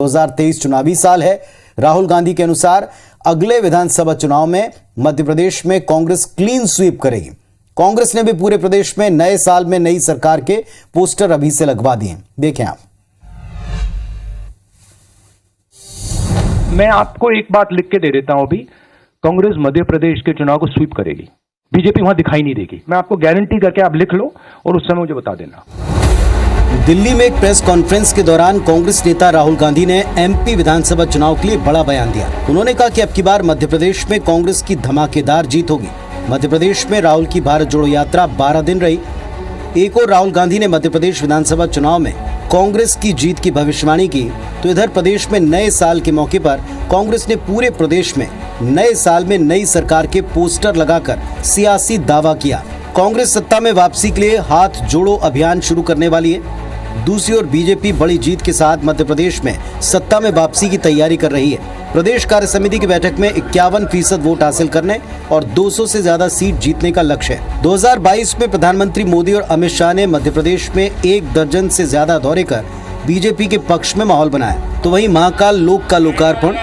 2023 चुनावी साल है। राहुल गांधी के अनुसार अगले विधानसभा चुनाव में मध्य प्रदेश में कांग्रेस क्लीन स्वीप करेगी। कांग्रेस ने भी पूरे प्रदेश में नए साल में नई सरकार के पोस्टर अभी से लगवा दिए। देखें आप। मैं आपको एक बात लिख के दे देता हूं अभी, कांग्रेस मध्य प्रदेश के चुनाव को स्वीप करेगी, बीजेपी वहां दिखाई नहीं देगी। मैं आपको गारंटी करके आप लिख लो और उस समय मुझे बता देना। दिल्ली में एक प्रेस कॉन्फ्रेंस के दौरान कांग्रेस नेता राहुल गांधी ने एमपी विधानसभा चुनाव के लिए बड़ा बयान दिया। उन्होंने कहा कि अब की बार मध्य प्रदेश में कांग्रेस की धमाकेदार जीत होगी। मध्य प्रदेश में राहुल की भारत जोड़ो यात्रा 12 दिन रही। एक और राहुल गांधी ने मध्य प्रदेश विधानसभा चुनाव में कांग्रेस की जीत की भविष्यवाणी की, तो इधर प्रदेश में नए साल के मौके पर कांग्रेस ने पूरे प्रदेश में नए साल में नई सरकार के पोस्टर लगाकर सियासी दावा किया। कांग्रेस सत्ता में वापसी के लिए हाथ जोड़ो अभियान शुरू करने वाली है। दूसरी ओर बीजेपी बड़ी जीत के साथ मध्य प्रदेश में सत्ता में वापसी की तैयारी कर रही है। प्रदेश कार्य समिति की बैठक में 51% वोट हासिल करने और 200 से ज्यादा सीट जीतने का लक्ष्य है। 2022 में प्रधानमंत्री मोदी और अमित शाह ने मध्य प्रदेश में 1 दर्जन से ज्यादा दौरे कर बीजेपी के पक्ष में माहौल बनाया। तो वहीं महाकाल लोक का लोकार्पण,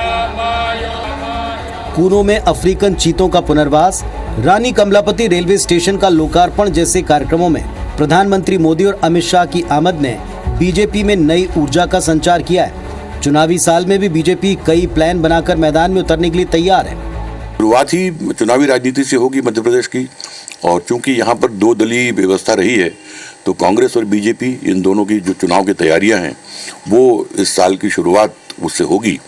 कूनो में अफ्रीकन चीतों का पुनर्वास, रानी कमलापति रेलवे स्टेशन का लोकार्पण जैसे कार्यक्रमों में प्रधानमंत्री मोदी और अमित शाह की आमद ने बीजेपी में नई ऊर्जा का संचार किया है। चुनावी साल में भी बीजेपी कई प्लान बनाकर मैदान में उतरने के लिए तैयार है। शुरुआत ही चुनावी राजनीति से होगी मध्य प्रदेश की, और चूंकि यहाँ पर 2 दलीय व्यवस्था रही है, तो कांग्रेस और बीजेपी इन दोनों की जो चुनाव की तैयारियां हैं वो इस साल की शुरुआत उससे होगी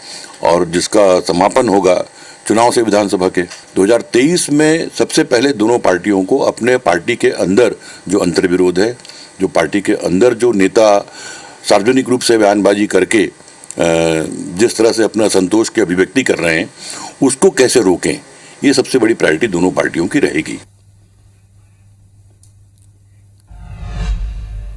और जिसका समापन होगा चुनाव से विधानसभा के। 2023 में सबसे पहले दोनों पार्टियों को अपने पार्टी के अंदर जो अंतर्विरोध है, जो पार्टी के अंदर जो नेता सार्वजनिक रूप से बयानबाजी करके जिस तरह से अपना संतोष की अभिव्यक्ति कर रहे हैं, उसको कैसे रोकें, ये सबसे बड़ी प्रायोरिटी दोनों पार्टियों की रहेगी।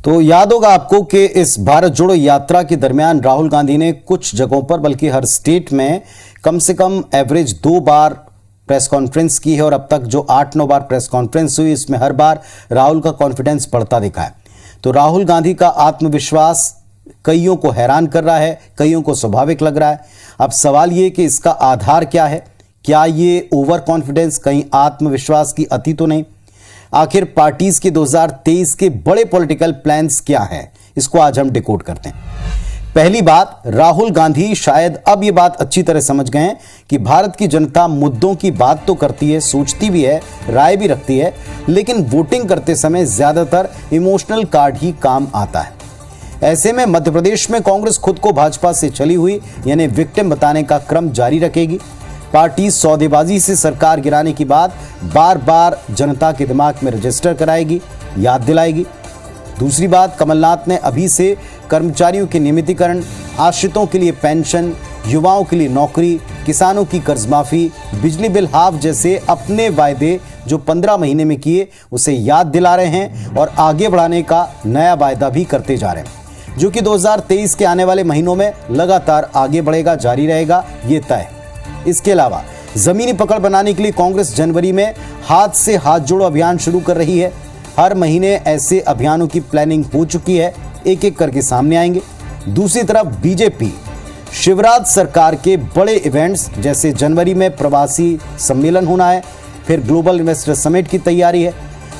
तो याद होगा आपको कि इस भारत जोड़ो यात्रा के दरमियान राहुल गांधी ने कुछ जगहों पर, बल्कि हर स्टेट में कम से कम एवरेज 2 बार प्रेस कॉन्फ्रेंस की है और अब तक जो 8-9 बार प्रेस कॉन्फ्रेंस हुई, इसमें हर बार राहुल का कॉन्फिडेंस बढ़ता दिखा है। तो राहुल गांधी का आत्मविश्वास कईयों को हैरान कर रहा है, कईयों को स्वाभाविक लग रहा है। अब सवाल ये कि इसका आधार क्या है? क्या ये ओवर कॉन्फिडेंस कहीं आत्मविश्वास की अति तो नहीं? आखिर पार्टीज के 2023 के बड़े पॉलिटिकल प्लान्स क्या हैं? इसको आज हम डिकोड करते हैं। पहली बात, राहुल गांधी शायद अब ये बात अच्छी तरह समझ गए हैं कि भारत की जनता मुद्दों की बात तो करती है, सोचती भी है, राय भी रखती है, लेकिन वोटिंग करते समय ज्यादातर इमोशनल कार्ड ही काम आता है। ऐसे में मध्य प्रदेश में कांग्रेस खुद को भाजपा से चली हुई यानी विक्टिम बताने का क्रम जारी रखेगी। पार्टी सौदेबाजी से सरकार गिराने की बात बार बार जनता के दिमाग में रजिस्टर कराएगी, याद दिलाएगी। दूसरी बात, कमलनाथ ने अभी से कर्मचारियों के नियमितीकरण, आश्रितों के लिए पेंशन, युवाओं के लिए नौकरी, किसानों की कर्ज माफी, बिजली बिल हाफ जैसे अपने वायदे जो 15 महीने में किए उसे याद दिला रहे हैं और आगे बढ़ाने का नया वायदा भी करते जा रहे हैं, जो कि 2023 के आने वाले महीनों में लगातार आगे बढ़ेगा, जारी रहेगा, ये तय है। इसके अलावा जमीनी पकड़ बनाने के लिए कांग्रेस जनवरी में हाथ से हाथ जोड़ो अभियान शुरू कर रही है। हर महीने ऐसे अभियानों की प्लानिंग हो चुकी है, एक एक करके सामने आएंगे। दूसरी तरफ बीजेपी शिवराज सरकार के बड़े इवेंट्स जैसे जनवरी में प्रवासी सम्मेलन होना है, फिर ग्लोबल इन्वेस्टर समिट की तैयारी है,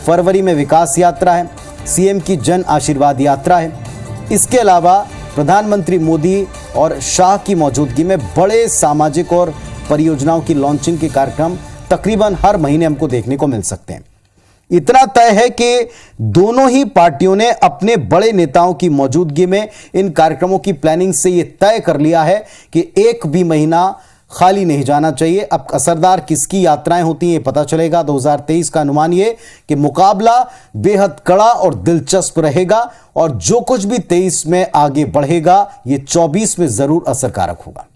फरवरी में विकास यात्रा है, सीएम की जन आशीर्वाद यात्रा है। इसके अलावा प्रधानमंत्री मोदी और शाह की मौजूदगी में बड़े सामाजिक और परियोजनाओं की लॉन्चिंग के कार्यक्रम तकरीबन हर महीने हमको देखने को मिल सकते हैं। इतना तय है कि दोनों ही पार्टियों ने अपने बड़े नेताओं की मौजूदगी में इन कार्यक्रमों की प्लानिंग से यह तय कर लिया है कि एक भी महीना खाली नहीं जाना चाहिए। अब असरदार किसकी यात्राएं होती हैं ये पता चलेगा। 2023 का अनुमान ये कि मुकाबला बेहद कड़ा और दिलचस्प रहेगा और जो कुछ भी 23 में आगे बढ़ेगा ये 24 में जरूर असरकारक होगा।